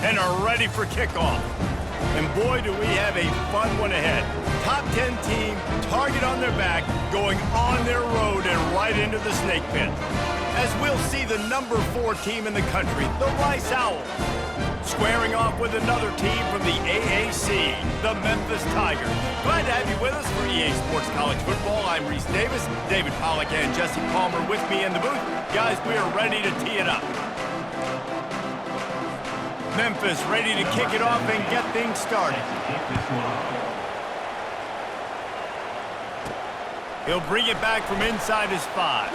and are ready for kickoff. And boy, do we have a fun one ahead. Top 10 team, target on their back, going on their road and right into the snake pit. As we'll see the number 4 team in the country, the Rice Owls, squaring off with another team from the AAC, the Memphis Tigers. Glad to have you with us for EA Sports College Football. I'm Reese Davis, David Pollack and Jesse Palmer with me in the booth. Guys, we are ready to tee it up. Memphis ready to kick it off and get things started. He'll bring it back from inside his 5.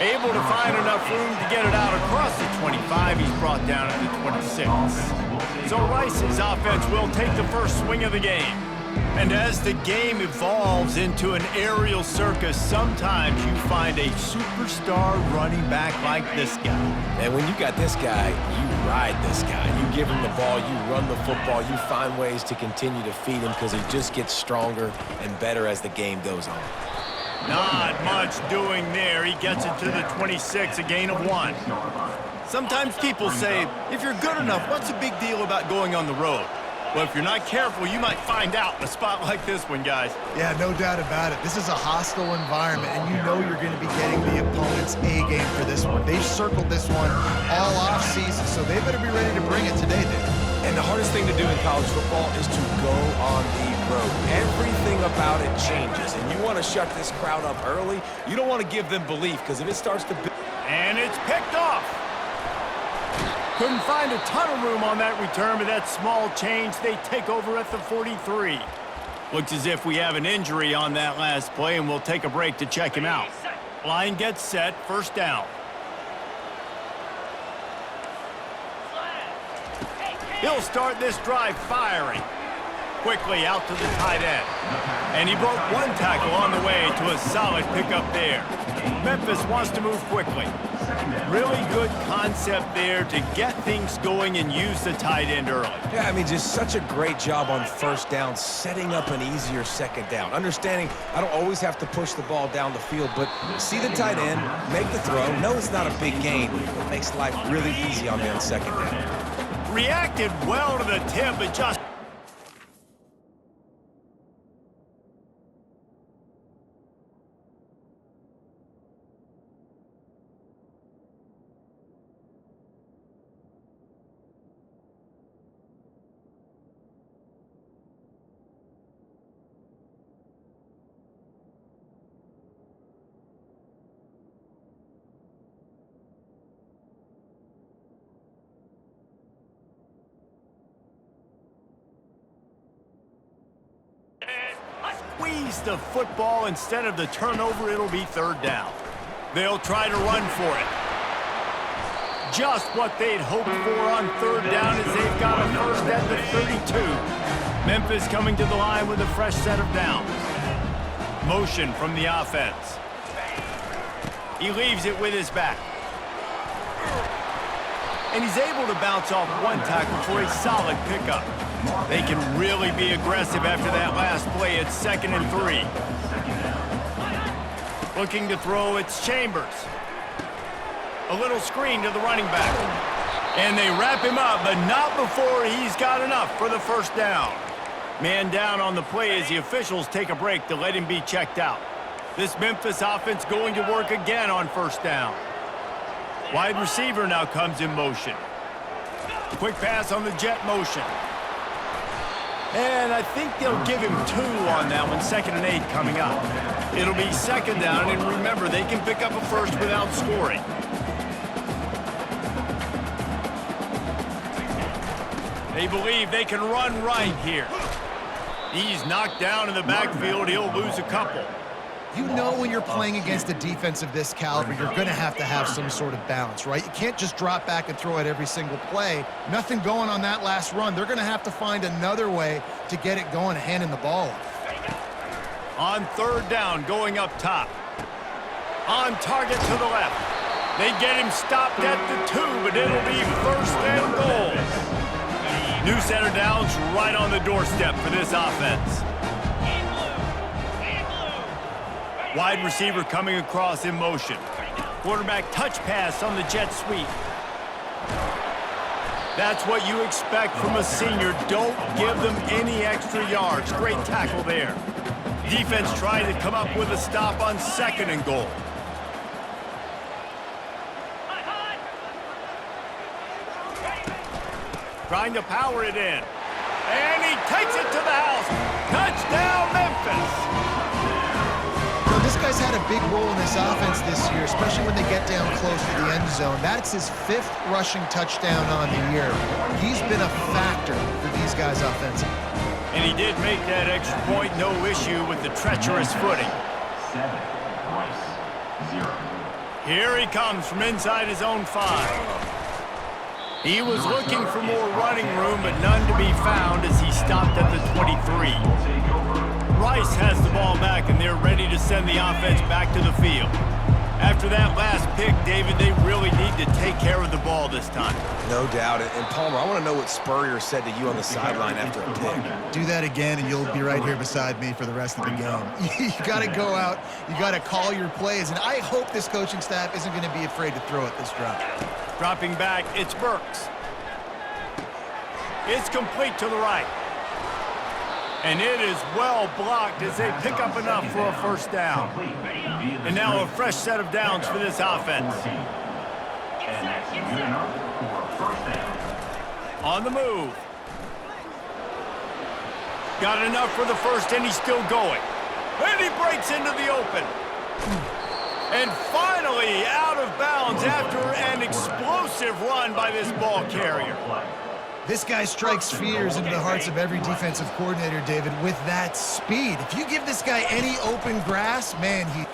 Able to find enough room to get it out across the 25. He's brought down to the 26. So Rice's offense will take the first swing of the game. And as the game evolves into an aerial circus, sometimes you find a superstar running back like this guy. And when you got this guy, you ride this guy. You give him the ball, you run the football, you find ways to continue to feed him because he just gets stronger and better as the game goes on. Not much doing there. He gets it to the 26, a gain of 1. Sometimes people say, if you're good enough, what's the big deal about going on the road? Well, if you're not careful, you might find out in a spot like this one, guys. Yeah, no doubt about it. This is a hostile environment, and you know you're going to be getting the opponent's A game for this one. They've circled this one all off season, so they better be ready to bring it today, dude. And the hardest thing to do in college football is to go on the road. Everything about it changes, and you want to shut this crowd up early. You don't want to give them belief, because if it starts to... And it's picked off. Couldn't find a ton of room on that return, but that small change, they take over at the 43. Looks as if we have an injury on that last play, and we'll take a break to check him out. Line gets set, first down. He'll start this drive firing. Quickly out to the tight end. And he broke one tackle on the way to a solid pickup there. Memphis wants to move quickly. Really good concept there to get things going and use the tight end early. Yeah, I mean, just such a great job on first down, setting up an easier second down. Understanding I don't always have to push the ball down the field, but see the tight end, make the throw. No, it's not a big gain. It makes life really easy on me on second down. Reacted well to the tip, but just... squeeze the football instead of the turnover. It'll be third down. They'll try to run for it. Just what they'd hoped for on third down as they've got a first at the 32. Memphis coming to the line with a fresh set of downs. Motion from the offense. He leaves it with his back. And he's able to bounce off one tackle for a solid pickup. They can really be aggressive after that last play. It's 2nd and 3. Looking to throw, it's Chambers. A little screen to the running back. And they wrap him up, but not before he's got enough for the first down. Man down on the play as the officials take a break to let him be checked out. This Memphis offense going to work again on first down. Wide receiver now comes in motion. Quick pass on the jet motion. And I think they'll give him 2 on that one, 2nd and 8 coming up. It'll be 2nd down, and remember, they can pick up a first without scoring. They believe they can run right here. He's knocked down in the backfield. He'll lose a couple. You know when you're playing against a defense of this caliber, you're going to have some sort of balance, right? You can't just drop back and throw it every single play. Nothing going on that last run. They're going to have to find another way to get it going, handing the ball off. On third down, going up top. On target to the left. They get him stopped at the 2, but it'll be 1st and goal. New center downs right on the doorstep for this offense. Wide receiver coming across in motion. Quarterback touch pass on the jet sweep. That's what you expect from a senior. Don't give them any extra yards. Great tackle there. Defense trying to come up with a stop on 2nd and goal. Trying to power it in. And he takes it to the house. Touchdown, Memphis. You know, this guy's had a big role in this offense this year, especially when they get down close to the end zone. That's his 5th rushing touchdown on the year. He's been a factor for these guys offensively. And he did make that extra point, no issue with the treacherous footing. 7, Rice, 0. Here he comes from inside his own 5. He was looking for more running room, but none to be found as he stopped at the 23. Rice has the ball back, and they're ready to send the offense back to the field. After that last pick, David, they really need to take care of the ball this time. No doubt. And Palmer, I want to know what Spurrier said to you on the sideline after a pick. Do that again, and you'll be right here beside me for the rest of the game. You got to go out. You got to call your plays, and I hope this coaching staff isn't going to be afraid to throw it this drive. Dropping back, it's Burks. It's complete to the right. And it is well blocked as they pick up enough for a 1st down. And now a fresh set of downs for this offense. And that's good enough for a 1st down. On the move. Got enough for the 1st, and he's still going. And he breaks into the open. And finally out of bounds after an explosive run by this ball carrier. This guy strikes fears into the hearts of every defensive coordinator, David, with that speed. If you give this guy any open grass, man, he...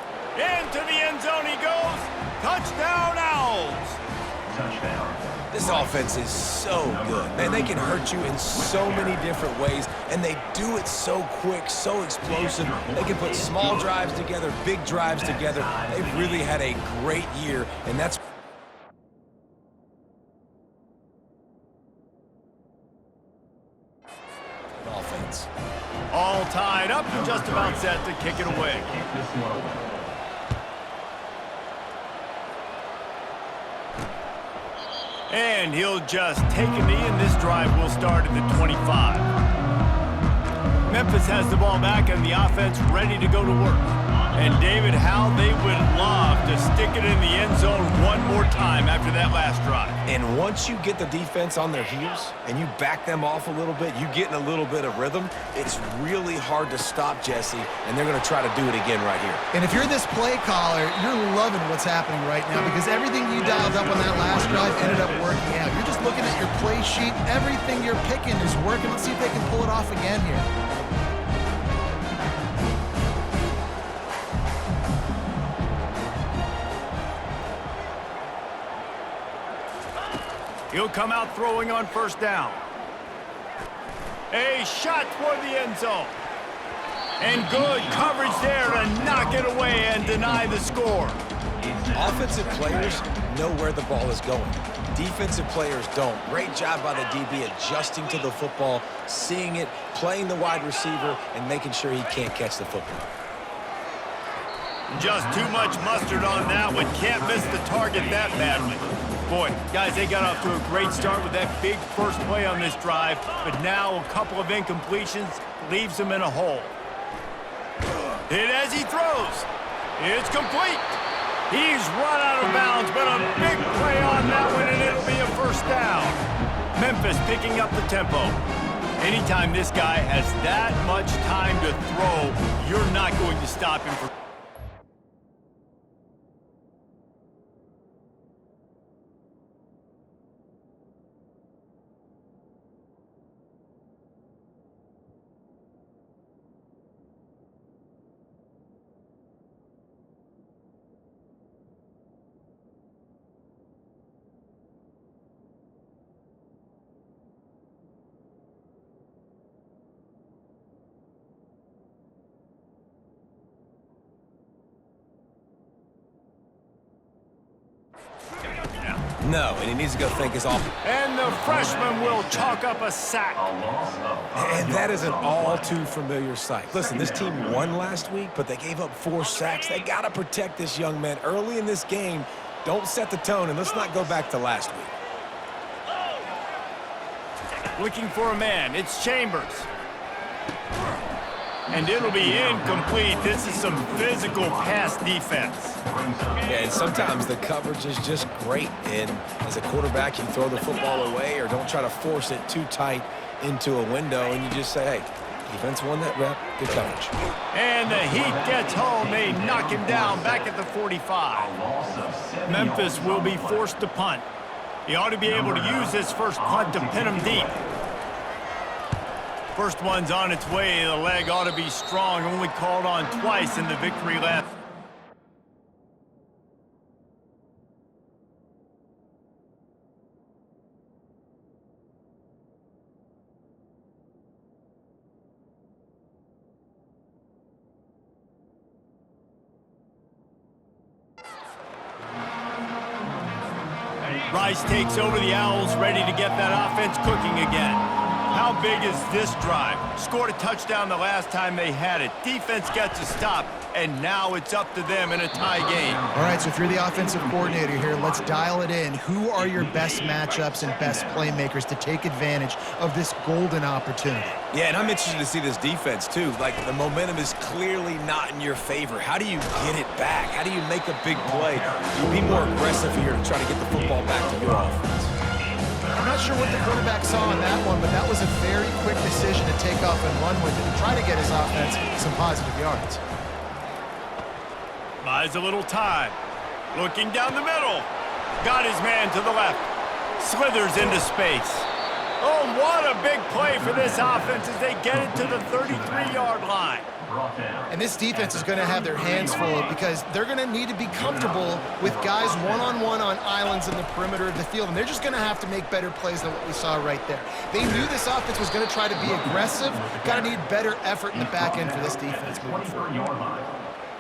Into the end zone he goes. Touchdown, Owls. Touchdown. This offense is so good, man. They can hurt you in so many different ways, and they do it so quick, so explosive. They can put small drives together, big drives together. They've really had a great year, and that's offense. All tied up and just about set to kick it away. And he'll just take a knee, and this drive will start at the 25. Memphis has the ball back, and the offense ready to go to work. And David, how they would love to stick it in the end zone one more time after that last drive. And once you get the defense on their heels and you back them off a little bit, you get in a little bit of rhythm, it's really hard to stop, Jesse, and they're going to try to do it again right here. And if you're this play caller, you're loving what's happening right now because everything you dialed up on that last drive ended up working out. You're just looking at your play sheet. Everything you're picking is working. Let's see if they can pull it off again here. He'll come out throwing on 1st down. A shot toward the end zone. And good coverage there to knock it away and deny the score. Offensive players know where the ball is going. Defensive players don't. Great job by the DB adjusting to the football, seeing it, playing the wide receiver, and making sure he can't catch the football. Just too much mustard on that one. Can't miss the target that badly. Boy, guys, they got off to a great start with that big first play on this drive, but now a couple of incompletions leaves them in a hole. Hit as he throws. It's complete. He's run out of bounds, but a big play on that one, and it'll be a 1st down. Memphis picking up the tempo. Anytime this guy has that much time to throw, you're not going to stop him from... No, and he needs to go think his off. And the freshman will chalk up a sack. And that is an all too familiar sight. Listen, this team won last week, but they gave up 4 sacks. They got to protect this young man early in this game. Don't set the tone, and let's not go back to last week. Looking for a man. It's Chambers. And it'll be incomplete. This is some physical pass defense. Yeah, and sometimes the coverage is just great. And as a quarterback, you throw the football away or don't try to force it too tight into a window, and you just say, hey, defense won that rep, good coverage. And the Heat gets home. They knock him down back at the 45. Memphis will be forced to punt. He ought to be able to use this first punt to pin him deep. First one's on its way. The leg ought to be strong. Only called on twice in the victory lap. Rice takes over the Owls, ready to get that offense cooking again. How big is this drive? Scored a touchdown the last time they had it. Defense gets a stop, and now it's up to them in a tie game. All right, so if you're the offensive coordinator here, let's dial it in. Who are your best matchups and best playmakers to take advantage of this golden opportunity? Yeah, and I'm interested to see this defense, too. Like, the momentum is clearly not in your favor. How do you get it back? How do you make a big play? You be more aggressive here to try to get the football back to your offense. I'm not sure what the quarterback saw on that one, but that was a very quick decision to take off and run with it and try to get his offense some positive yards. Buys a little time. Looking down the middle. Got his man to the left. Slithers into space. Oh, what a big play for this offense as they get it to the 33-yard line. And this defense is going to have their hands full because they're going to need to be comfortable with guys one-on-one on islands in the perimeter of the field, and they're just going to have to make better plays than what we saw right there. They knew this offense was going to try to be aggressive. Got to need better effort in the back end for this defense moving forward.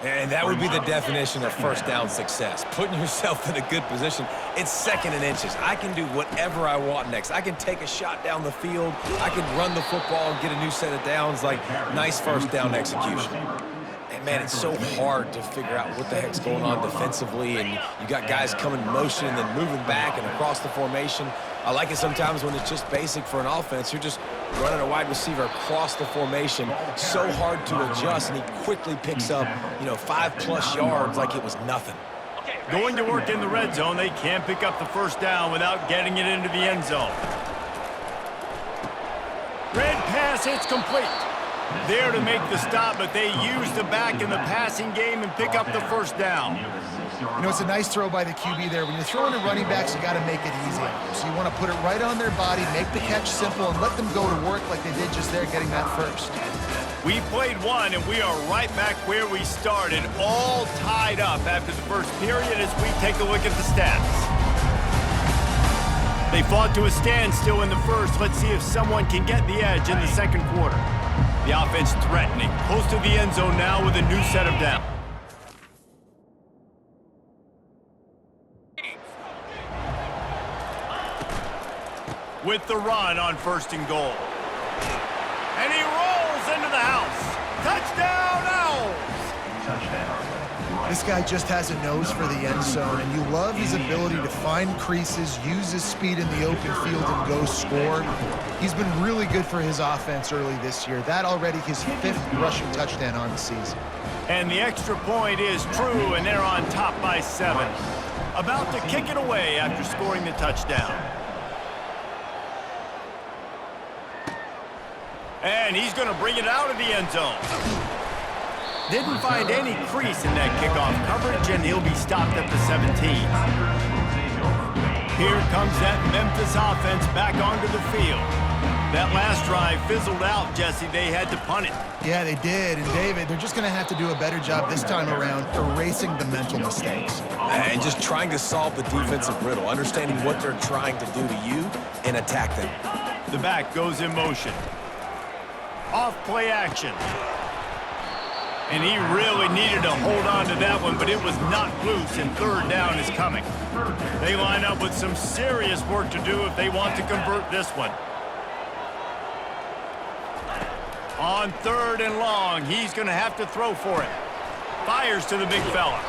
And that would be the definition of first down success. Putting yourself in a good position. It's second and inches. I can do whatever I want next. I can take a shot down the field. I can run the football and get a new set of downs. Like, nice first down execution. And, man, it's so hard to figure out what the heck's going on defensively. And you got guys coming in motion and then moving back and across the formation. I like it sometimes when it's just basic for an offense. You're just running a wide receiver across the formation. So hard to adjust, and he quickly picks up, 5+ yards like it was nothing. Going to work in the red zone, they can't pick up the first down without getting it into the end zone. Red pass, it's complete. There to make the stop, but they use the back in the passing game and pick up the first down. It's a nice throw by the QB there. When you're throwing to running backs, you got to make it easy. So you want to put it right on their body, make the catch simple, and let them go to work like they did just there, getting that first. We played one, and we are right back where we started, all tied up after the first period as we take a look at the stats. They fought to a standstill in the first. Let's see if someone can get the edge in the second quarter. The offense threatening, close to the end zone now with a new set of downs. With the run on 1st and goal. And he rolls into the house. Touchdown, Owls! This guy just has a nose for the end zone, and you love his ability to find creases, use his speed in the open field, and go score. He's been really good for his offense early this year. That already his 5th rushing touchdown on the season. And the extra point is true, and they're on top by 7. About to kick it away after scoring the touchdown. And he's going to bring it out of the end zone. Didn't find any crease in that kickoff coverage, and he'll be stopped at the 17. Here comes that Memphis offense back onto the field. That last drive fizzled out, Jesse. They had to punt it. Yeah, they did. And, David, they're just going to have to do a better job this time around erasing the mental mistakes. And just trying to solve the defensive riddle, understanding what they're trying to do to you and attack them. The back goes in motion. Off play action. And he really needed to hold on to that one, but it was not loose, and 3rd down is coming. They line up with some serious work to do if they want to convert this one. On 3rd and long, he's going to have to throw for it. Fires to the big fella.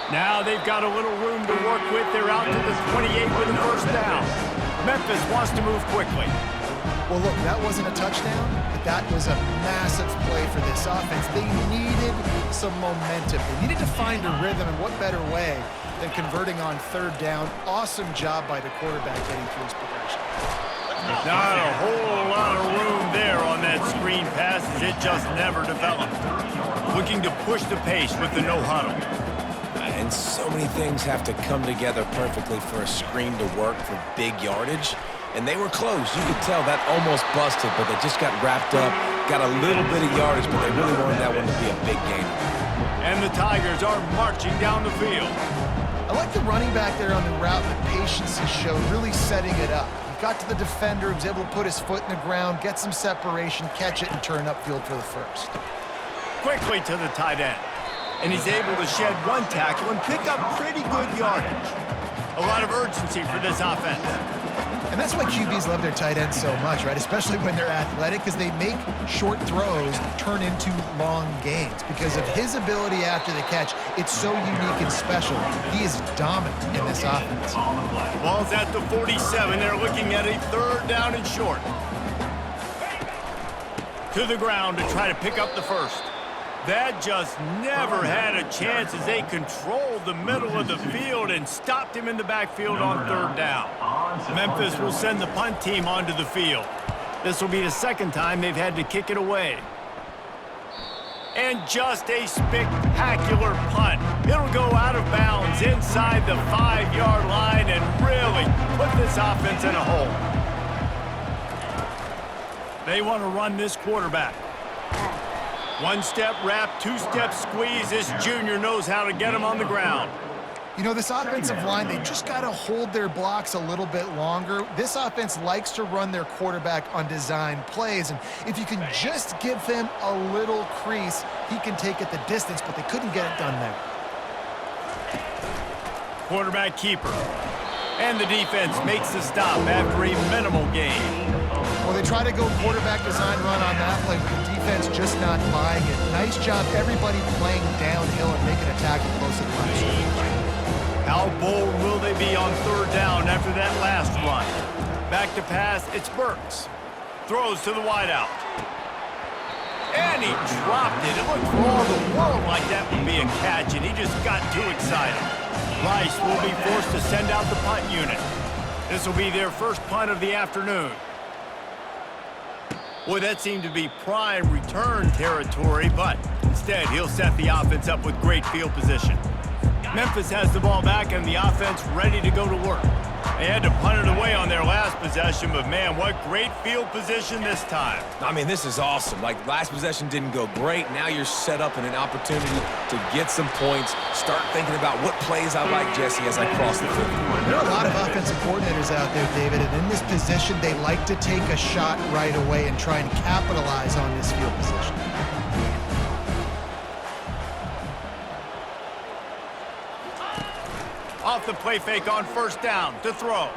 Now they've got a little room to work with. They're out to the 28 with the first down. Memphis wants to move quickly. Well, look, that wasn't a touchdown, but that was a massive play for this offense. They needed some momentum. They needed to find a rhythm, and what better way than converting on third down. Awesome job by the quarterback getting through his progression. Not a whole lot of room there on that screen pass as it just never developed. Looking to push the pace with the no huddle. And so many things have to come together perfectly for a screen to work for big yardage. And they were close. You could tell that almost busted, but they just got wrapped up, got a little bit of yardage, but they really wanted that one to be a big game. And the Tigers are marching down the field. I like the running back there on the route, the patience he showed, really setting it up. He got to the defender, was able to put his foot in the ground, get some separation, catch it, and turn upfield for the first. Quickly to the tight end. And he's able to shed one tackle and pick up pretty good yardage. A lot of urgency for this offense. And that's why QBs love their tight ends so much, right? Especially when they're athletic, because they make short throws turn into long gains. Because of his ability after the catch, it's so unique and special. He is dominant in this offense. Ball's at the 47. They're looking at a third down and short. To the ground to try to pick up the first. That just never had a chance as they controlled the middle of the field and stopped him in the backfield on third down. Memphis will send the punt team onto the field. This will be the second time they've had to kick it away. And just a spectacular punt. It'll go out of bounds inside the 5-yard line and really put this offense in a hole. They want to run this quarterback. One-step wrap, two-step squeeze. This junior knows how to get him on the ground. You know, this offensive line, they just got to hold their blocks a little bit longer. This offense likes to run their quarterback on design plays, and if you can just give him a little crease, he can take it the distance, but they couldn't get it done there. Quarterback keeper. And the defense makes the stop after a minimal gain. Well, they try to go quarterback design run on that play, but the defense just not buying it. Nice job, everybody playing downhill and making a tackle close to the line of scrimmage. How bold will they be on third down after that last run? Back to pass, it's Burks. Throws to the wideout. And he dropped it. It looked for all the world like that would be a catch, and he just got too excited. Rice will be forced to send out the punt unit. This will be their first punt of the afternoon. Boy, that seemed to be prime return territory, but instead he'll set the offense up with great field position. Memphis has the ball back and the offense ready to go to work. They had to punt it away on their last possession, but man, what great field position this time. I mean, this is awesome. Like, last possession didn't go great. Now you're set up in an opportunity to get some points. Start thinking about what plays I like, Jesse, as I cross the field. There are a lot of offensive coordinators out there, David, and in this position, they like to take a shot right away and try and capitalize on this field position. Off the play fake on first down to throw.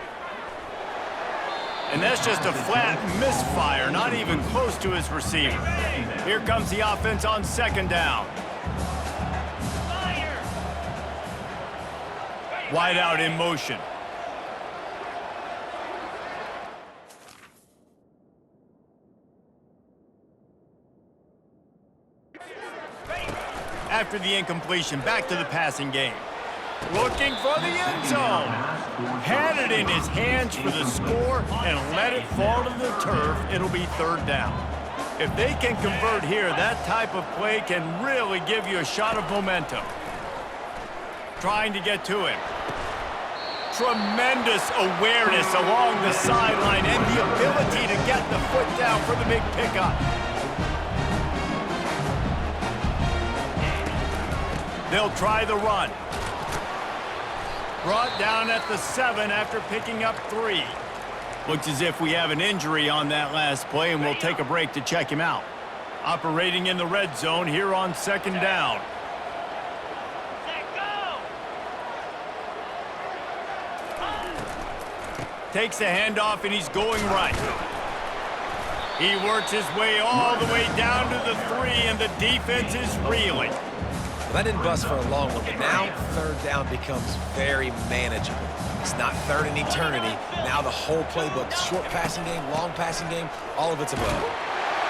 And that's just a flat misfire, not even close to his receiver. Here comes the offense on second down. Wide out in motion. After the incompletion, back to the passing game. Looking for the end zone. Had it in his hands for the score and let it fall to the turf. It'll be third down. If they can convert here, that type of play can really give you a shot of momentum. Trying to get to him. Tremendous awareness along the sideline and the ability to get the foot down for the big pickup. They'll try the run. Brought down at the 7 after picking up 3. Looks as if we have an injury on that last play, and we'll take a break to check him out. Operating in the red zone here on second down. Takes the handoff, and he's going right. He works his way all the way down to the 3, and the defense is reeling. Well, that didn't bust for a long one, but now third down becomes very manageable. It's not third in eternity. Now the whole playbook, short passing game, long passing game, all of it's available.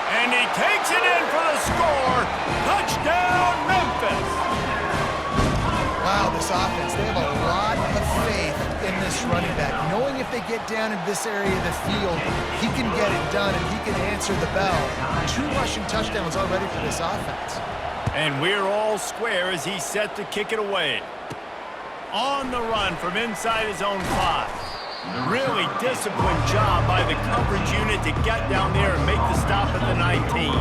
And he takes it in for the score. Touchdown, Memphis. Wow, this offense, they have a lot of faith in this running back. Knowing if they get down in this area of the field, he can get it done and he can answer the bell. 2 rushing touchdowns already for this offense. And we're all square as he's set to kick it away. On the run from inside his own 5. Really disciplined job by the coverage unit to get down there and make the stop at the 19.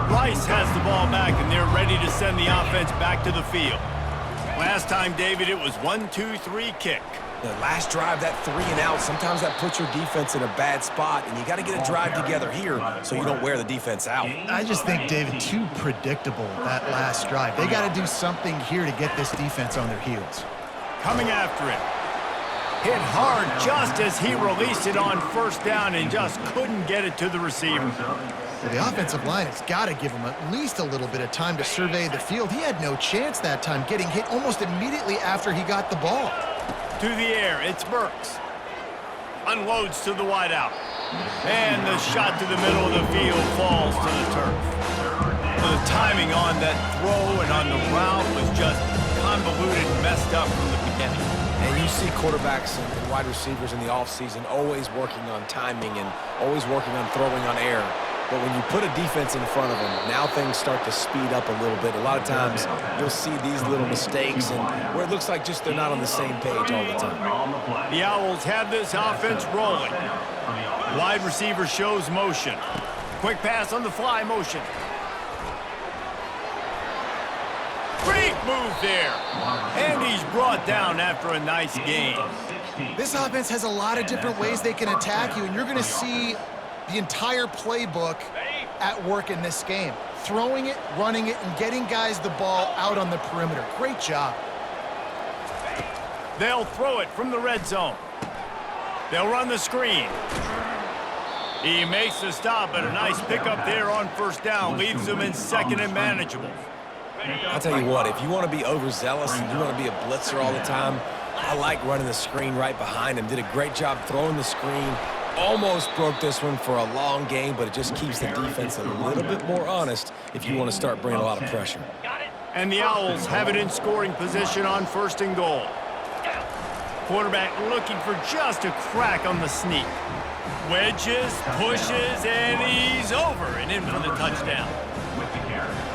Rice has the ball back, and they're ready to send the offense back to the field. Last time, David, it was 1-2-3 kick. The last drive, that 3 and out, sometimes that puts your defense in a bad spot, and you got to get a drive together here so you don't wear the defense out. I just think, David, too predictable, that last drive. They got to do something here to get this defense on their heels. Coming after it. Hit hard just as he released it on first down and just couldn't get it to the receiver. Well, the offensive line has got to give him at least a little bit of time to survey the field. He had no chance that time, getting hit almost immediately after he got the ball. To the air, it's Burks. Unloads to the wideout. And the shot to the middle of the field falls to the turf. The timing on that throw and on the route was just convoluted and messed up from the beginning. And you see quarterbacks and wide receivers in the offseason always working on timing and always working on throwing on air. But when you put a defense in front of them, now things start to speed up a little bit. A lot of times you'll see these little mistakes and where it looks like just they're not on the same page all the time. The Owls have this offense rolling. Wide receiver shows motion. Quick pass on the fly motion. Great move there. And he's brought down after a nice gain. This offense has a lot of different ways they can attack you, and you're going to see the entire playbook at work in this game. Throwing it, running it, and getting guys the ball out on the perimeter. Great job. They'll throw it from the red zone. They'll run the screen. He makes the stop, but a nice pickup there on first down. Leaves them in second and manageable. I'll tell you what, if you want to be overzealous and you want to be a blitzer all the time, I like running the screen right behind him. Did a great job throwing the screen. Almost broke this one for a long game, but it just keeps the defense a little bit more honest if you want to start bringing a lot of pressure. And the Owls have it in scoring position on first and goal. Quarterback looking for just a crack on the sneak. Wedges, pushes, and he's over and in for the touchdown.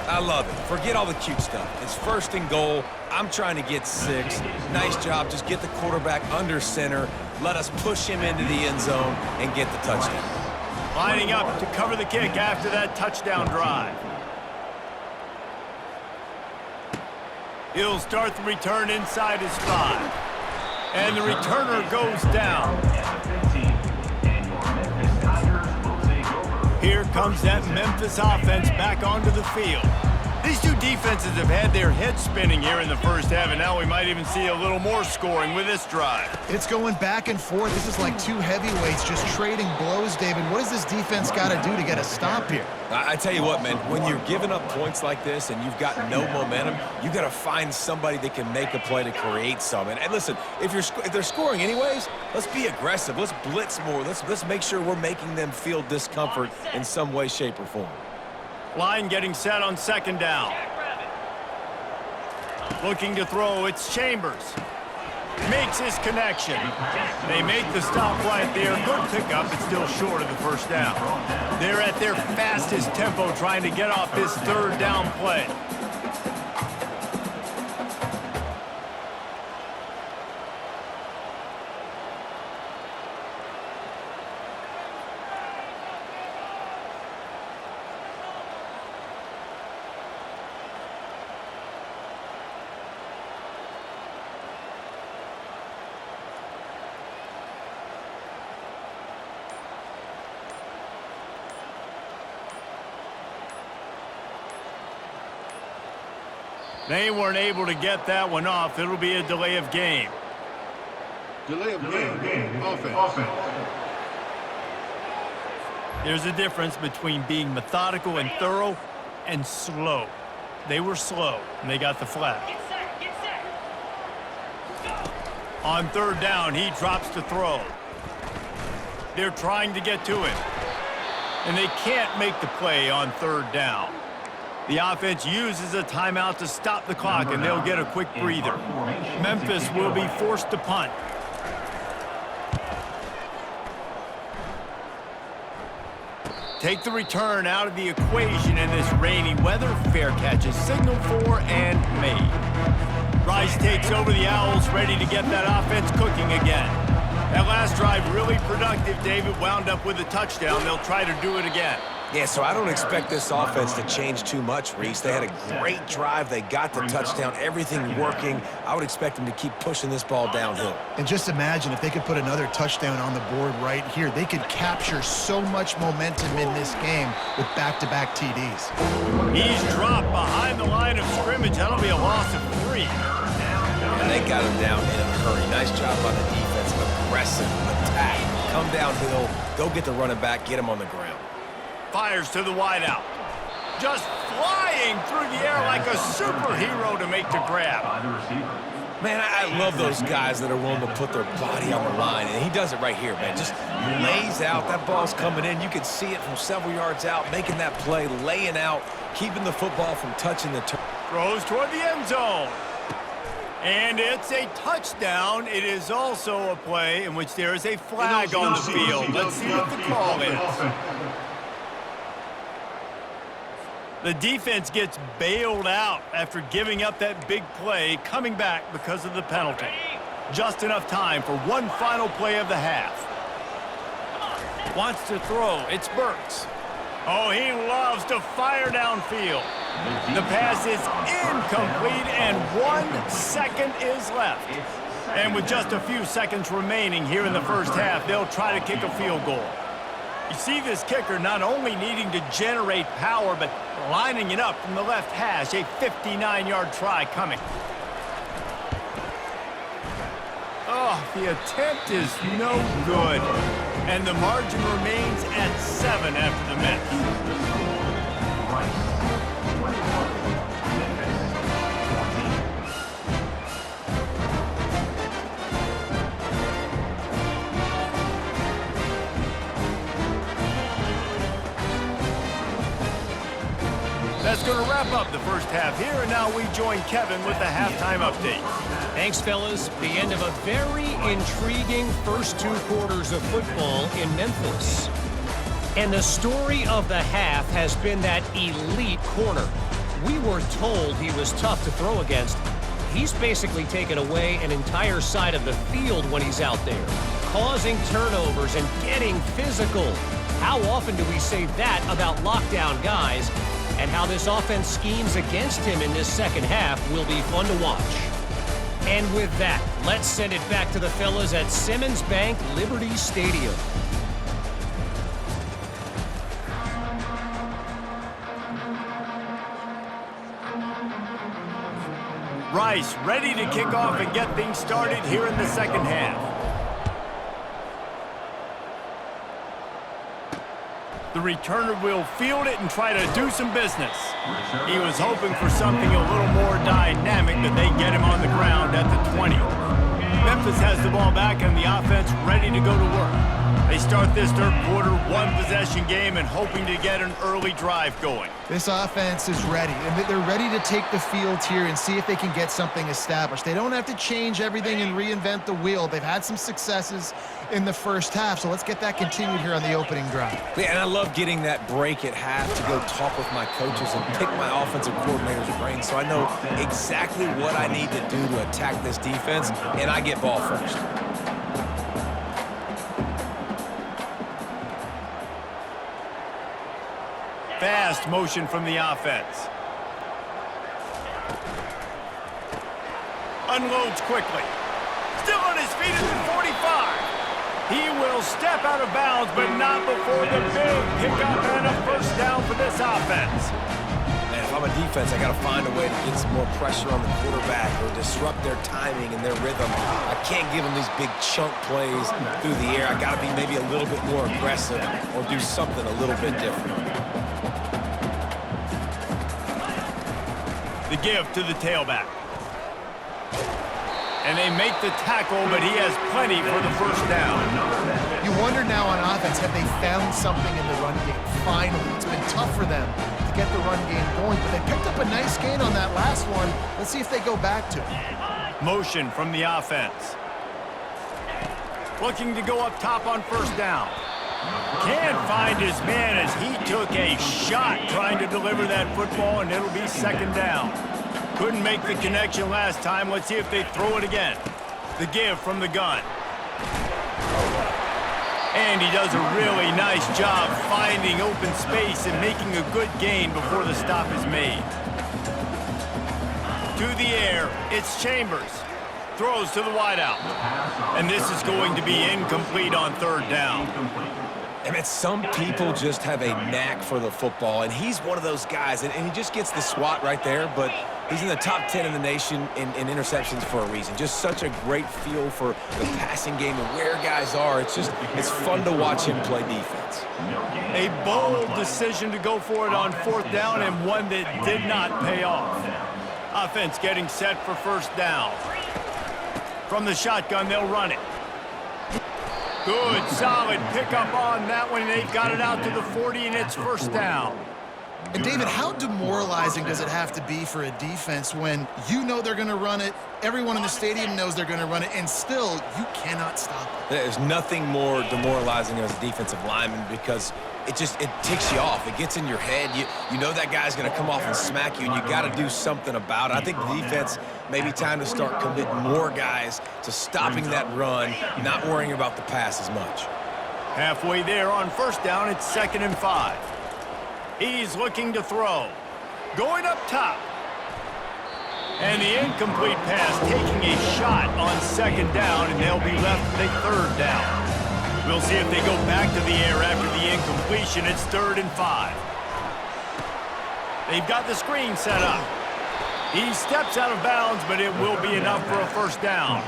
I love it. Forget all the cute stuff. It's first and goal. I'm trying to get 6. Nice job. Just get the quarterback under center. Let us push him into the end zone and get the touchdown. Lining up to cover the kick after that touchdown drive. He'll start the return inside his 5. And the returner goes down. Here comes that Memphis offense back onto the field. These two defenses have had their heads spinning here in the first half, and now we might even see a little more scoring with this drive. It's going back and forth. This is like two heavyweights just trading blows, David. What does this defense got to do to get a stop here? I tell you what, man, when you're giving up points like this and you've got no momentum, you got to find somebody that can make a play to create some. And listen, if they're scoring anyways, let's be aggressive. Let's blitz more. Let's make sure we're making them feel discomfort in some way, shape, or form. Line getting set on second down. Looking to throw, it's Chambers. Makes his connection. They make the stop right there. Good pickup, it's still short of the first down. They're at their fastest tempo trying to get off this third down play. They weren't able to get that one off. It'll be a delay of game. Delay of game. Offense. There's a difference between being methodical and thorough and slow. They were slow, and they got the flag. On third down, he drops to throw. They're trying to get to him, and they can't make the play on third down. The offense uses a timeout to stop the clock, and they'll get a quick breather. Memphis will be forced to punt. Take the return out of the equation in this rainy weather. Fair catch is signaled for and made. Rice takes over the Owls, ready to get that offense cooking again. That last drive really productive. David wound up with a touchdown. They'll try to do it again. Yeah, so I don't expect this offense to change too much, Reese. They had a great drive. They got the touchdown, everything working. I would expect them to keep pushing this ball downhill. And just imagine if they could put another touchdown on the board right here. They could capture so much momentum in this game with back-to-back TDs. He's dropped behind the line of scrimmage. That'll be a loss of 3. And they got him down in a hurry. Nice job by the defense. Aggressive attack. Come downhill, go get the running back, get him on the ground. Fires to the wideout. Just flying through the air like a superhero to make the grab. Man, I love those guys that are willing to put their body on the line, and he does it right here, man. Just lays out. That ball's coming in. You can see it from several yards out, making that play, laying out, keeping the football from touching the turf. Throws toward the end zone. And it's a touchdown. It is also a play in which there is a flag on the field. Let's see what the call is. The defense gets bailed out after giving up that big play, coming back because of the penalty. Just enough time for one final play of the half. Wants to throw. It's Burks. Oh, he loves to fire downfield. The pass is incomplete, and 1 second is left. And with just a few seconds remaining here in the first half, they'll try to kick a field goal. You see this kicker not only needing to generate power, but lining it up from the left hash. A 59-yard try coming. Oh, the attempt is no good. And the margin remains at 7 after the miss. That's going to wrap up the first half here, and now we join Kevin with the halftime update. Thanks, fellas. The end of a very intriguing first 2 quarters of football in Memphis. And the story of the half has been that elite corner. We were told he was tough to throw against. He's basically taken away an entire side of the field when he's out there, causing turnovers and getting physical. How often do we say that about lockdown guys? And how this offense schemes against him in this second half will be fun to watch. And with that, let's send it back to the fellas at Simmons Bank Liberty Stadium. Rice ready to kick off and get things started here in the second half. The returner will field it and try to do some business. He was hoping for something a little more dynamic, but they get him on the ground at the 20. Memphis has the ball back and the offense ready to go to work. They start this third quarter one-possession game and hoping to get an early drive going. This offense is ready, and they're ready to take the field here and see if they can get something established. They don't have to change everything and reinvent the wheel. They've had some successes in the first half, so let's get that continued here on the opening drive. Yeah, and I love getting that break at half to go talk with my coaches and pick my offensive coordinator's brain so I know exactly what I need to do to attack this defense, and I get ball first. Fast motion from the offense. Unloads quickly. Still on his feet at the 45. He will step out of bounds, but not before the big pickup and a first down for this offense. Man, if I'm a defense, I got to find a way to get some more pressure on the quarterback or disrupt their timing and their rhythm. I can't give them these big chunk plays through the air. I got to be maybe a little bit more aggressive or do something a little bit different. The give to the tailback. And they make the tackle, but he has plenty for the first down. You wonder now on offense, have they found something in the run game? Finally, it's been tough for them to get the run game going, but they picked up a nice gain on that last one. Let's see if they go back to it. Motion from the offense. Looking to go up top on first down. Can't find his man as he took a shot trying to deliver that football, and it'll be second down. Couldn't make the connection last time. Let's see if they throw it again. The give from the gun. And he does a really nice job finding open space and making a good gain before the stop is made. To the air, it's Chambers. Throws to the wideout. And this is going to be incomplete on third down. I mean, some people just have a knack for the football, and he's one of those guys, and he just gets the swat right there, but he's in the top 10 in the nation in interceptions for a reason. Just such a great feel for the passing game and where guys are. It's fun to watch him play defense. A bold decision to go for it on fourth down, and one that did not pay off. Offense getting set for first down. From the shotgun, they'll run it. Good, solid pickup on that one, and they've got it out to the 40, and it's first down. And David, how demoralizing does it have to be for a defense when you know they're going to run it, everyone in the stadium knows they're going to run it, and still you cannot stop it? There's nothing more demoralizing as a defensive lineman because it ticks you off. It gets in your head. You know that guy's going to come off and smack you, and you got to do something about it. I think the defense maybe time to start committing more guys to stopping that run, not worrying about the pass as much. Halfway there on first down, it's 2nd and 5. He's looking to throw. Going up top. And the incomplete pass taking a shot on second down, and they'll be left with a third down. We'll see if they go back to the air after the incompletion. It's 3rd and 5. They've got the screen set up. He steps out of bounds, but it will be enough for a first down.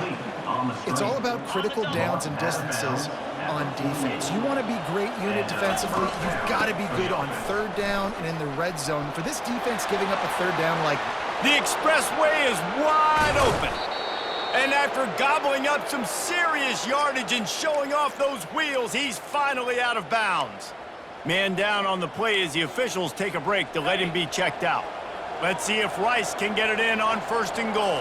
It's all about critical downs and distances on defense. You want to be great unit defensively, you've got to be good on third down and in the red zone. For this defense giving up a third down like... The expressway is wide open. And after gobbling up some serious yardage and showing off those wheels, he's finally out of bounds. Man down on the play as the officials take a break to let him be checked out. Let's see if Rice can get it in on 1st and goal.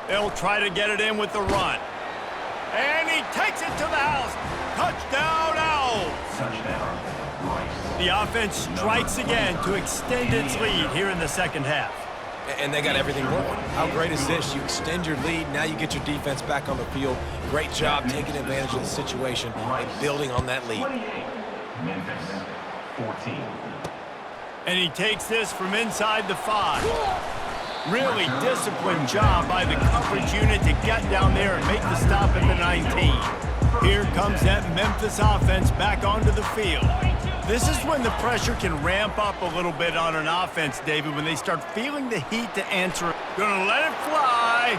They'll try to get it in with the run. And he takes it to the house. Touchdown, Owls. Touchdown, Rice. The offense strikes again to extend its lead here in the second half. And they got everything working. How great is this? You extend your lead, now you get your defense back on the field. Great job taking advantage of the situation and building on that lead. 28, Memphis, 14. And he takes this from inside the 5. Really disciplined job by the coverage unit to get down there and make the stop at the 19. Here comes that Memphis offense back onto the field. This is when the pressure can ramp up a little bit on an offense, David, when they start feeling the heat to answer. Gonna let it fly.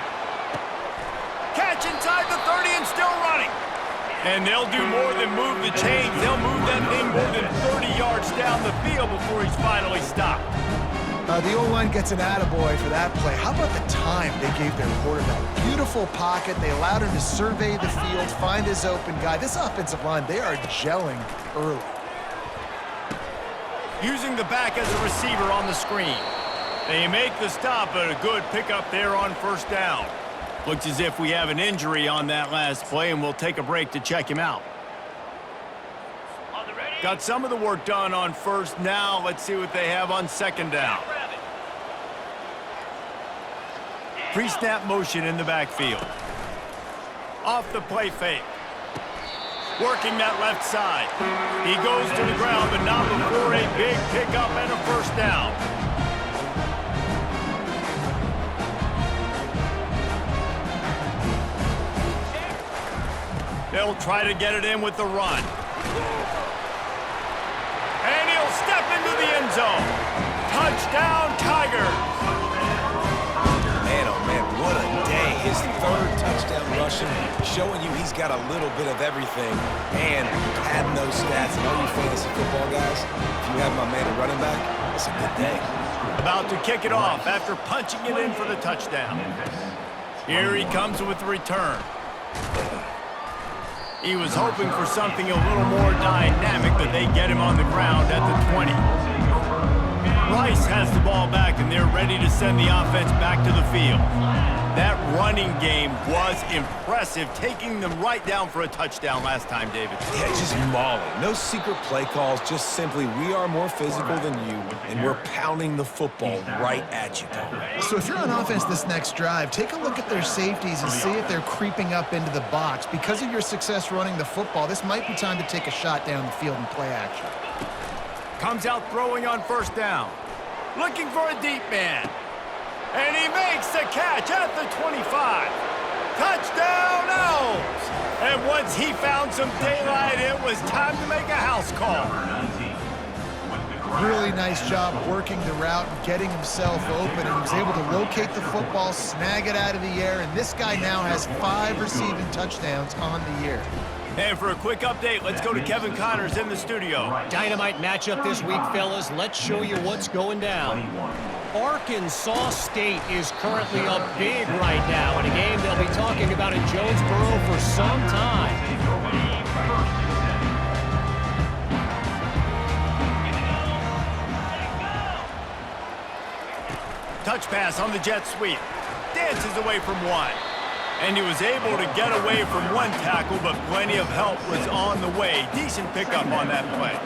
Catch inside the 30 and still running. And they'll do more than move the chains. They'll move that thing more than 30 yards down the field before he's finally stopped. The O-line gets an attaboy for that play. How about the time they gave their quarterback? Beautiful pocket. They allowed him to survey the field, find his open guy. This offensive line, they are gelling early. Using the back as a receiver on the screen. They make the stop, but a good pickup there on first down. Looks as if we have an injury on that last play, and we'll take a break to check him out. Got some of the work done on first. Now let's see what they have on second down. Pre-snap motion in the backfield. Off the play fake. Working that left side. He goes to the ground, but not before a big pickup and a first down. They'll try to get it in with the run. And he'll step into the end zone. Touchdown, Tigers. Man, oh man, what a day. His 3rd touchdown rushing, showing you he's got a little bit of everything. And adding those stats, and all you fantasy football guys, if you have my man at running back, it's a good day. About to kick it off after punching it in for the touchdown. Memphis, Here he comes with the return. He was hoping for something a little more dynamic, but they get him on the ground at the 20. Rice has the ball back, and they're ready to send the offense back to the field. That running game was impressive, taking them right down for a touchdown last time, David. Yeah, just mauling. No secret play calls, just simply we are more physical than you, and we're pounding the football right at you, Paul. So if you're on offense this next drive, take a look at their safeties and see if they're creeping up into the box. Because of your success running the football, this might be time to take a shot down the field and play action. Comes out throwing on first down. Looking for a deep man. And he makes the catch at the 25. Touchdown, Owls! And once he found some daylight, it was time to make a house call. Really nice job working the route and getting himself open, and he was able to locate the football, snag it out of the air, and this guy now has 5 receiving touchdowns on the year. And for a quick update, let's go to Kevin Connors in the studio. Dynamite matchup this week, fellas. Let's show you what's going down. Arkansas State is currently up big right now in a game they'll be talking about in Jonesboro for some time. Touch pass on the jet sweep. Dances away from one. And he was able to get away from one tackle, but plenty of help was on the way. Decent pickup on that play.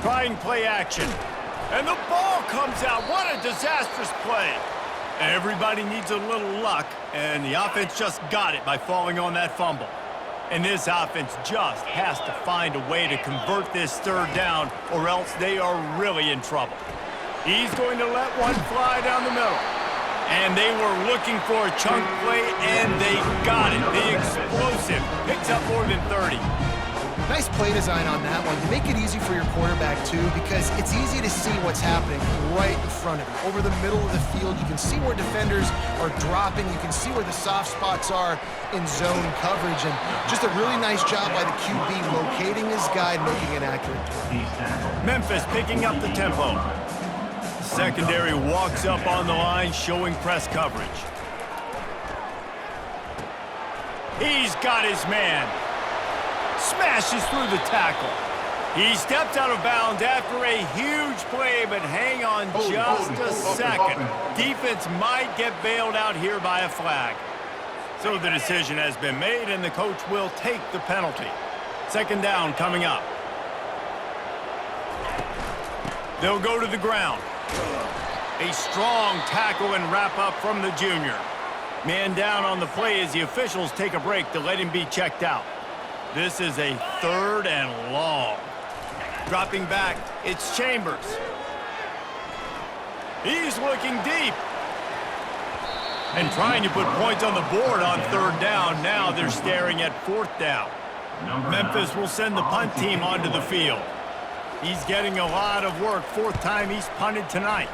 Trying play action. And the ball comes out. What a disastrous play. Everybody needs a little luck, and the offense just got it by falling on that fumble. And this offense just has to find a way to convert this third down, or else they are really in trouble. He's going to let one fly down the middle. And they were looking for a chunk play, and they got it. The explosive picks up more than 30. Nice play design on that one. You make it easy for your quarterback, too, because it's easy to see what's happening right in front of you. Over the middle of the field, you can see where defenders are dropping. You can see where the soft spots are in zone coverage. And just a really nice job by the QB locating his guy and making an accurate throw. Memphis picking up the tempo. Secondary walks up on the line, showing press coverage. He's got his man. Smashes through the tackle. He stepped out of bounds after a huge play, but hang on just a second. Defense might get bailed out here by a flag. So the decision has been made, and the coach will take the penalty. Second down coming up. They'll go to the ground. A strong tackle and wrap up from the junior. Man down on the play as the officials take a break to let him be checked out. This is a third and long. Dropping back, it's Chambers. He's looking deep. And trying to put points on the board on third down. Now they're staring at fourth down. Memphis will send the punt team onto the field. He's getting a lot of work. Fourth time he's punted tonight.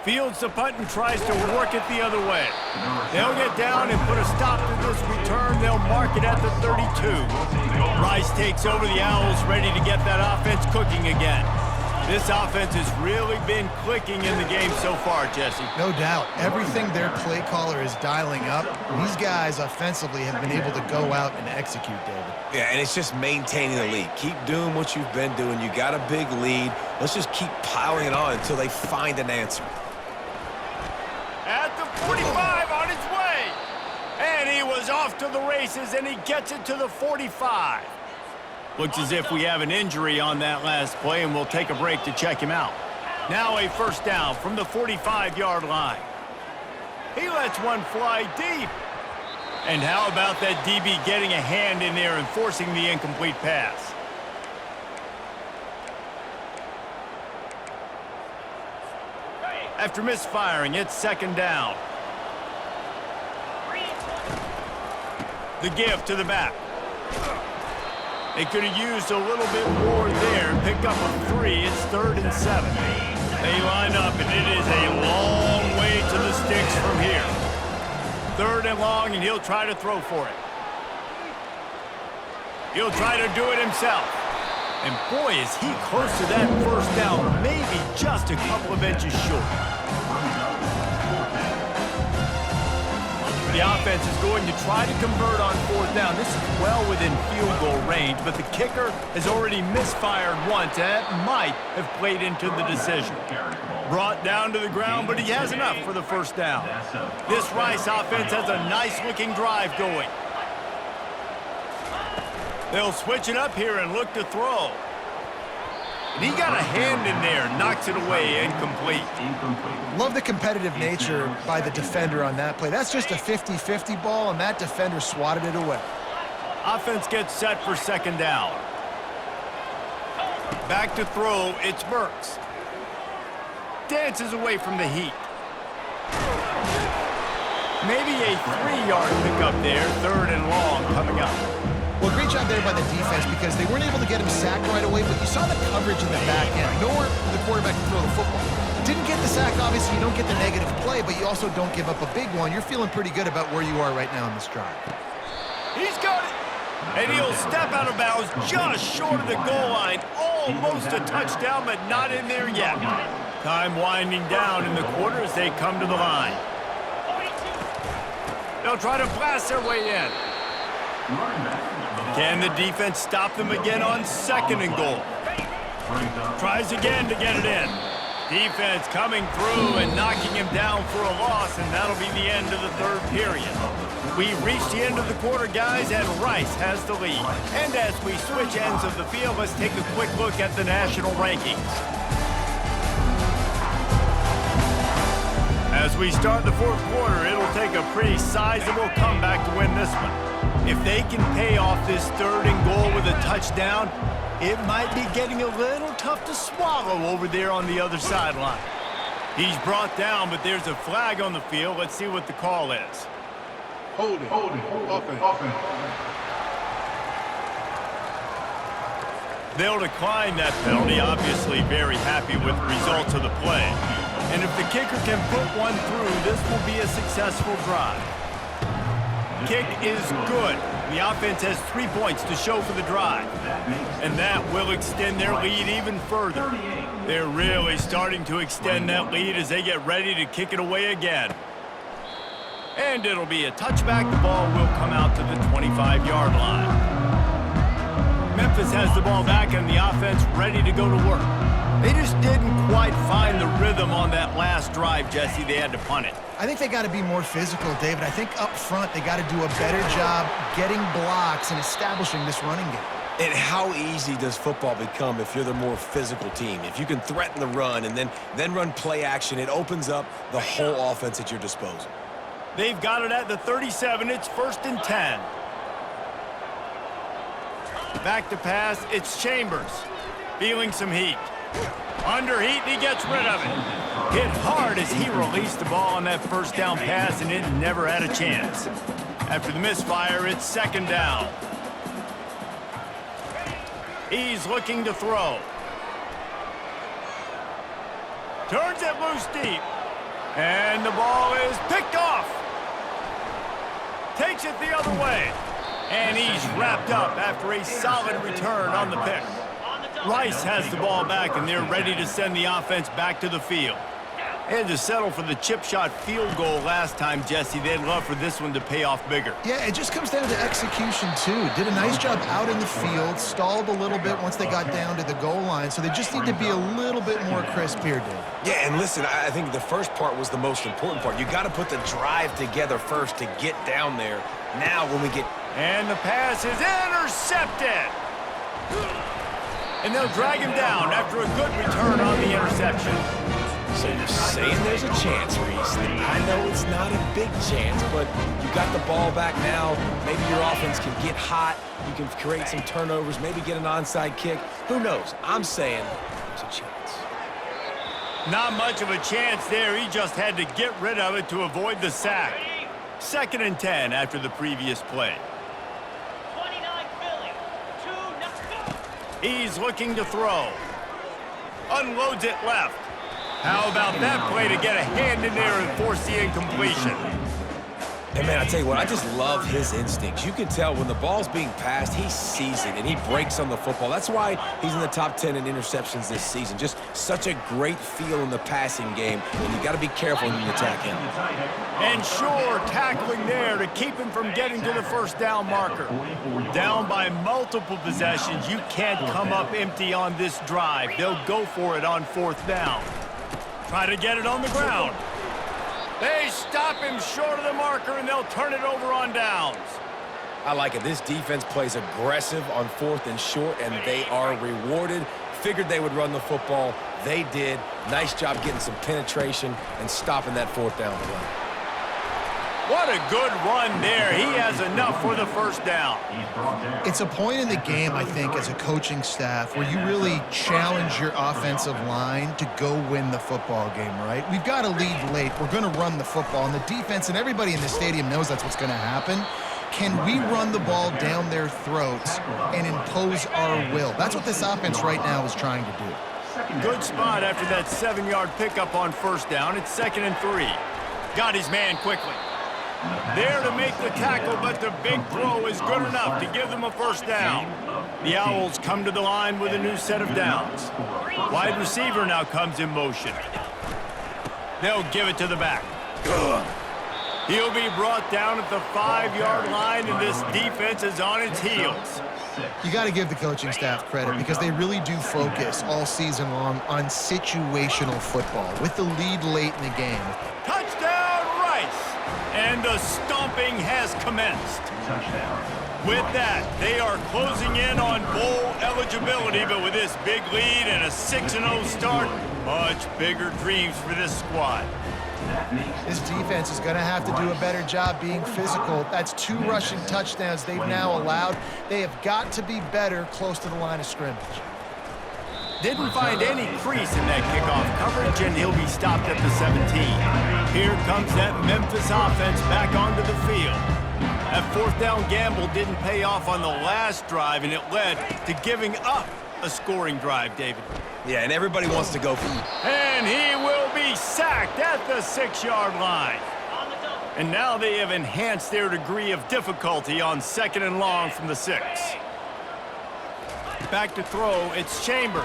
Fields the punt and tries to work it the other way. They'll get down and put a stop to this return. They'll mark it at the 32. Rice takes over the Owls, ready to get that offense cooking again. This offense has really been clicking in the game so far, Jesse. No doubt. Everything their play caller is dialing up, these guys offensively have been able to go out and execute, David. Yeah, and it's just maintaining the lead. Keep doing what you've been doing. You got a big lead. Let's just keep piling it on until they find an answer. At the 45 on his way. And he was off to the races, and he gets it to the 45. Looks as if we have an injury on that last play, and we'll take a break to check him out. Now a first down from the 45-yard line. He lets one fly deep. And how about that DB getting a hand in there and forcing the incomplete pass? After misfiring, it's second down. The give to the back. They could have used a little bit more there and picked up a 3. It's 3rd and 7. They line up, and it is a long way to the sticks from here. 3rd and long, and he'll try to throw for it. He'll try to do it himself. And boy, is he close to that first down, maybe just a couple of inches short. The offense is going to try to convert on fourth down. This is well within field goal range, but the kicker has already misfired once. That might have played into the decision. Brought down to the ground, but he has enough for the first down. This Rice offense has a nice-looking drive going. They'll switch it up here and look to throw. And he got a hand in there, knocks it away, incomplete. Love the competitive nature by the defender on that play. That's just a 50-50 ball, and that defender swatted it away. Offense gets set for second down. Back to throw, it's Burks. Dances away from the heat. Maybe a 3-yard pickup there, third and long coming up. Well, great job there by the defense because they weren't able to get him sacked right away, but you saw the coverage in the back end. Nowhere for the quarterback to throw the football. Didn't get the sack, obviously. You don't get the negative play, but you also don't give up a big one. You're feeling pretty good about where you are right now in this drive. He's got it. And he'll step out of bounds just short of the goal line. Almost a touchdown, but not in there yet. Time winding down in the quarter as they come to the line. They'll try to blast their way in. Can the defense stop them again on second and goal? Tries again to get it in. Defense coming through and knocking him down for a loss, and that'll be the end of the third period. We've reached the end of the quarter, guys, and Rice has the lead. And as we switch ends of the field, let's take a quick look at the national rankings. As we start the fourth quarter, it'll take a pretty sizable comeback to win this one. If they can pay off this third and goal with a touchdown, it might be getting a little tough to swallow over there on the other sideline. He's brought down, but there's a flag on the field. Let's see what the call is. Holding. Offense. They'll decline that penalty, obviously very happy with the results of the play. And if the kicker can put one through, this will be a successful drive. Kick is good. The offense has 3 points to show for the drive. And that will extend their lead even further. They're really starting to extend that lead as they get ready to kick it away again. And it'll be a touchback. The ball will come out to the 25-yard line. Memphis has the ball back and the offense ready to go to work. They just didn't quite find the rhythm on that last drive, Jesse. They had to punt it. I think they got to be more physical, David. I think up front they got to do a better job getting blocks and establishing this running game. And how easy does football become if you're the more physical team? If you can threaten the run and then run play action, it opens up the whole offense at your disposal. They've got it at the 37. It's 1st and 10. Back to pass. It's Chambers. Feeling some heat. Under heat, and he gets rid of it. Hit hard as he released the ball on that first down pass, and it never had a chance. After the misfire, it's second down. He's looking to throw. Turns it loose deep. And the ball is picked off. Takes it the other way. And he's wrapped up after a solid return on the pick. Rice has the ball back, and they're ready to send the offense back to the field. They had to settle for the chip shot field goal last time, Jesse. They'd love for this one to pay off bigger. Yeah, it just comes down to execution, too. Did a nice job out in the field, stalled a little bit once they got down to the goal line, so they just need to be a little bit more crisp here, Dave. Yeah, and listen, I think the first part was the most important part. You got to put the drive together first to get down there. Now when we get... And the pass is intercepted. And they'll drag him down after a good return on the interception. So you're saying there's a chance, Reese. I know it's not a big chance, but you got the ball back now. Maybe your offense can get hot. You can create some turnovers, maybe get an onside kick. Who knows? I'm saying there's a chance. Not much of a chance there. He just had to get rid of it to avoid the sack. 2nd and 10 after the previous play. He's looking to throw. Unloads it left. How about that play to get a hand in there and force the incompletion? And, man, I tell you what, I just love his instincts. You can tell when the ball's being passed, he sees it, and he breaks on the football. That's why he's in the top 10 in interceptions this season. Just such a great feel in the passing game, and you got to be careful when you attack him. And sure, tackling there to keep him from getting to the first down marker. Down by multiple possessions, you can't come up empty on this drive. They'll go for it on 4th down. Try to get it on the ground. They stop him short of the marker, and they'll turn it over on downs. I like it. This defense plays aggressive on 4th and short, and they are rewarded. Figured they would run the football. They did. Nice job getting some penetration and stopping that 4th down play. What a good run there. He has enough for the first down. It's a point in the game, I think, as a coaching staff where you really challenge your offensive line to go win the football game, right? We've got to lead late. We're going to run the football, and the defense and everybody in the stadium knows that's what's going to happen. Can we run the ball down their throats and impose our will? That's what this offense right now is trying to do. Good spot after that 7-yard pickup on 1st down. It's 2nd and 3. Got his man quickly. There to make the tackle, but the big throw is good enough to give them a first down. The Owls come to the line with a new set of downs. Wide receiver now comes in motion. They'll give it to the back. He'll be brought down at the 5-yard line, and this defense is on its heels. You got to give the coaching staff credit because they really do focus all season long on situational football with the lead late in the game. Touchdown, Rice! And the stomping has commenced. With that, they are closing in on bowl eligibility, but with this big lead and a 6-0 start, much bigger dreams for this squad. This defense is going to have to do a better job being physical. That's 2 rushing touchdowns they've now allowed. They have got to be better close to the line of scrimmage. Didn't find any crease in that kickoff coverage, and he'll be stopped at the 17. Here comes that Memphis offense back onto the field. That 4th down gamble didn't pay off on the last drive, and it led to giving up a scoring drive, David. Yeah, and everybody wants to go for it. And he will be sacked at the 6-yard line. And now they have enhanced their degree of difficulty on 2nd and long from the 6. Back to throw, it's Chambers.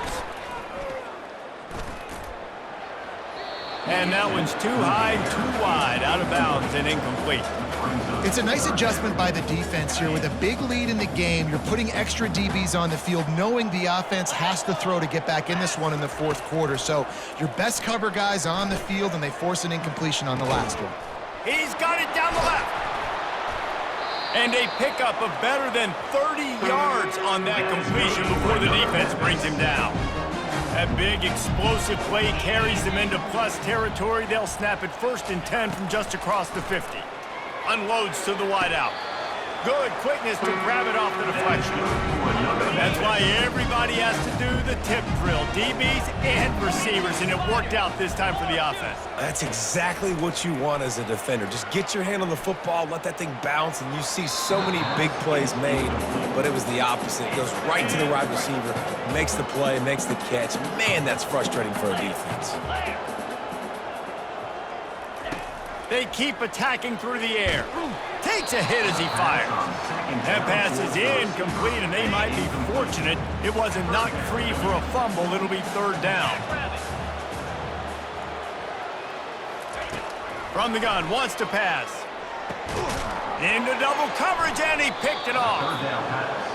And that one's too high, too wide, out of bounds and incomplete. It's a nice adjustment by the defense here. With a big lead in the game, you're putting extra DBs on the field, knowing the offense has to throw to get back in this one in the 4th quarter. So your best cover guys on the field, and they force an incompletion on the last one. He's got it down the left. And a pickup of better than 30 yards on that completion before the defense brings him down. That big explosive play carries them into plus territory. They'll snap it 1st and 10 from just across the 50. Unloads to the wideout. Good quickness to grab it off the deflection. That's why everybody has to do the tip drill, DBs and receivers, and it worked out this time for the offense. That's exactly what you want as a defender. Just get your hand on the football, let that thing bounce, and you see so many big plays made, but it was the opposite. It goes right to the wide receiver, makes the play, makes the catch. Man, that's frustrating for a defense. They keep attacking through the air. Takes a hit as he fires. That pass is incomplete, and they might be fortunate it wasn't knocked free for a fumble. It'll be 3rd down. From the gun, wants to pass. Into double coverage, and he picked it off.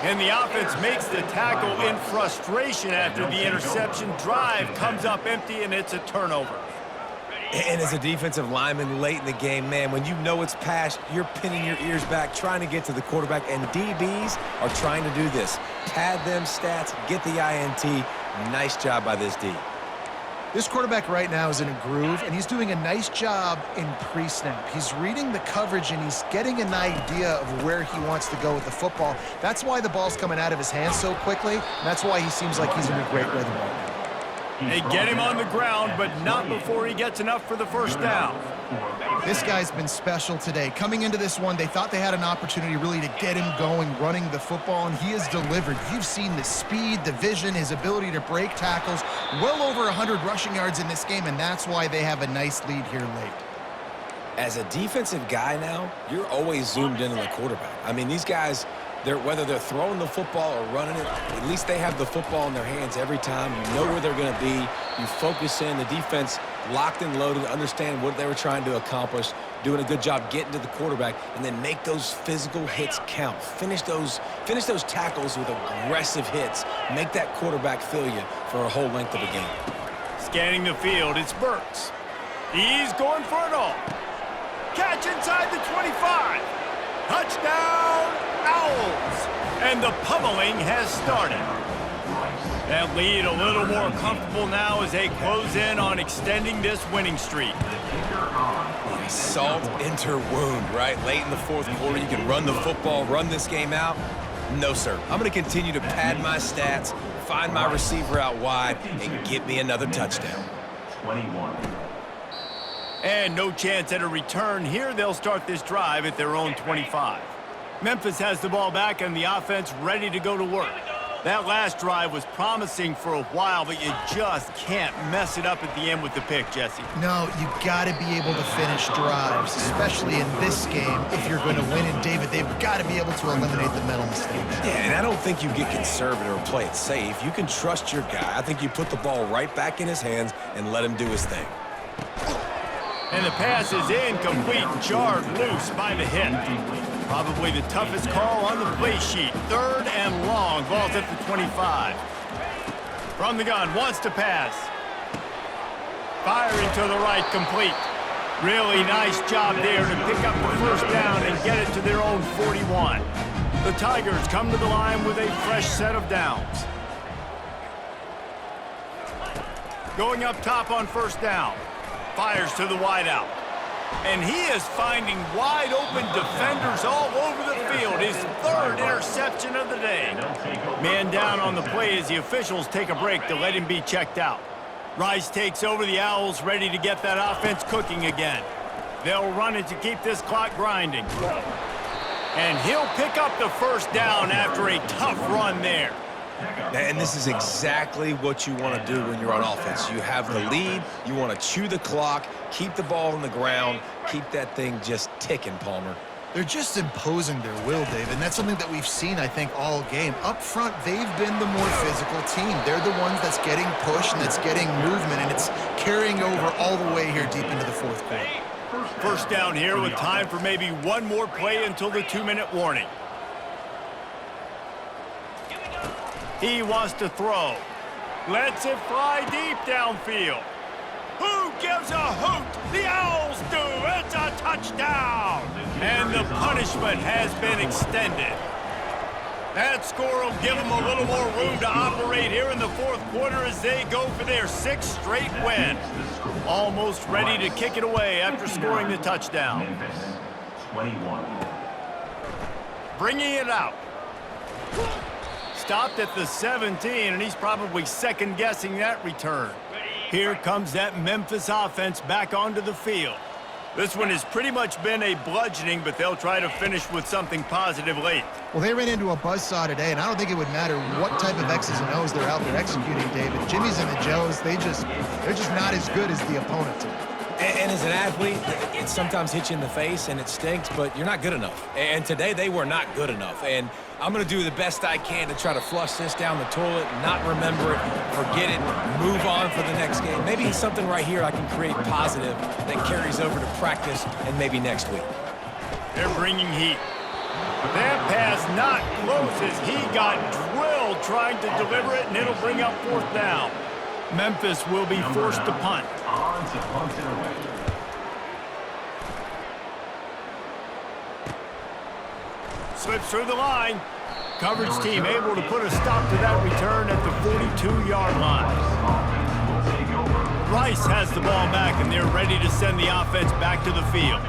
And the offense makes the tackle in frustration after the interception. Drive comes up empty, and it's a turnover. And as a defensive lineman late in the game, man, when you know it's passed, you're pinning your ears back, trying to get to the quarterback, and DBs are trying to do this. Pad them stats, get the INT. Nice job by this D. This quarterback right now is in a groove, and he's doing a nice job in pre-snap. He's reading the coverage, and he's getting an idea of where he wants to go with the football. That's why the ball's coming out of his hands so quickly, and that's why he seems like he's in a great rhythm right now. They get him on the ground, but not before he gets enough for the first down. This guy's been special today. Coming into this one, they thought they had an opportunity really to get him going, running the football, and he has delivered. You've seen the speed, the vision, his ability to break tackles. Well over 100 rushing yards in this game, and that's why they have a nice lead here late. As a defensive guy now, you're always zoomed in on the quarterback. I mean, these guys, whether they're throwing the football or running it, at least they have the football in their hands every time. You know where they're going to be. You focus in. The defense locked and loaded, understand what they were trying to accomplish, doing a good job getting to the quarterback, and then make those physical hits count. Finish those tackles with aggressive hits. Make that quarterback feel you for a whole length of a game. Scanning the field, it's Burks. He's going for it all. Catch inside the 25. Touchdown, Owls. And the pummeling has started. That lead a little more comfortable now as they close in on extending this winning streak. Salt into wound, right? Late in the fourth quarter, you can run the football, run this game out. No, sir. I'm going to continue to pad my stats, find my receiver out wide, and get me another touchdown. 21. And no chance at a return here. They'll start this drive at their own 25. Memphis has the ball back and the offense ready to go to work. That last drive was promising for a while, but you just can't mess it up at the end with the pick, Jesse. No, you got to be able to finish drives, especially in this game. If you're going to win, and David, they've got to be able to eliminate the mental mistakes. Yeah, and I don't think you get conservative or play it safe. You can trust your guy. I think you put the ball right back in his hands and let him do his thing. And the pass is incomplete, jarred loose by the hit. Probably the toughest call on the play sheet. 3rd and long. Ball's at the 25. From the gun, wants to pass. Firing to the right, complete. Really nice job there to pick up the first down and get it to their own 41. The Tigers come to the line with a fresh set of downs. Going up top on first down. Fires to the wideout. And he is finding wide-open defenders all over the field. His 3rd interception of the day. Man down on the play as the officials take a break to let him be checked out. Rice takes over. The Owls ready to get that offense cooking again. They'll run it to keep this clock grinding. And he'll pick up the first down after a tough run there. And this is exactly what you want to do when you're on offense. You have the lead, you want to chew the clock, keep the ball on the ground, keep that thing just ticking, Palmer. They're just imposing their will, David, and that's something that we've seen, I think, all game. Up front, they've been the more physical team. They're the ones that's getting pushed and that's getting movement, and it's carrying over all the way here deep into the fourth quarter. First down here with time for maybe one more play until the 2-minute warning. He wants to throw. Lets it fly deep downfield. Who gives a hoot? The Owls do. It's a touchdown. And the punishment has been extended. That score will give them a little more room to operate here in the fourth quarter as they go for their 6th straight win. Almost ready to kick it away after scoring the touchdown. Memphis, 21. Bringing it out. Stopped at the 17, and he's probably second-guessing that return. Here comes that Memphis offense back onto the field. This one has pretty much been a bludgeoning, but they'll try to finish with something positive late. Well, they ran into a buzzsaw today, and I don't think it would matter what type of X's and O's they're out there executing, David. Jimmy's and the Joes, they're just not as good as the opponent today. And as an athlete, it sometimes hits you in the face and it stinks, but you're not good enough. And today they were not good enough. And I'm going to do the best I can to try to flush this down the toilet, not remember it, forget it, move on for the next game. Maybe something right here I can create positive that carries over to practice and maybe next week. They're bringing heat. That pass not close as he got drilled trying to deliver it, and it'll bring up 4th down. Memphis will be forced to punt. On to punt it away. Slips through the line. Coverage team able to put a stop to that return at the 42-yard line. Rice has the ball back, and they're ready to send the offense back to the field.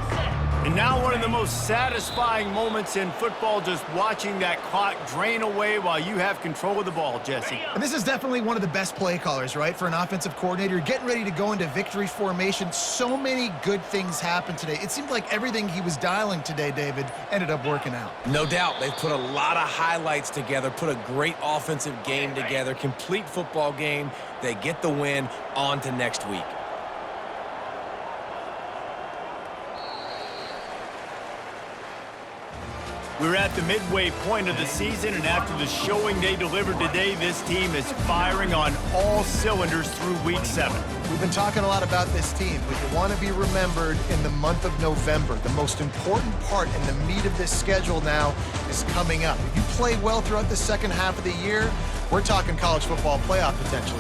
And now one of the most satisfying moments in football, just watching that clock drain away while you have control of the ball, Jesse. And this is definitely one of the best play callers, right, for an offensive coordinator. Getting ready to go into victory formation. So many good things happened today. It seemed like everything he was dialing today, David, ended up working out. No doubt. They've put a lot of highlights together, put a great offensive game together, complete football game. They get the win. On to next week. We're at the midway point of the season, and after the showing they delivered today, this team is firing on all cylinders through Week 7. We've been talking a lot about this team, but you want to be remembered in the month of November. The most important part and the meat of this schedule now is coming up. If you play well throughout the second half of the year, we're talking college football playoff potential.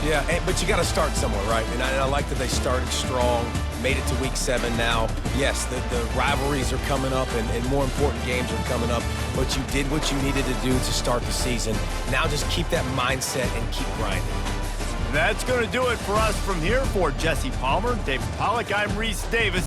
Yeah, but you got to start somewhere, right? And I like that they started strong, made it to Week 7 now. Yes, the rivalries are coming up, and more important games are coming up, but you did what you needed to do to start the season. Now just keep that mindset and keep grinding. That's going to do it for us from here. For Jesse Palmer, David Pollack, I'm Reese Davis.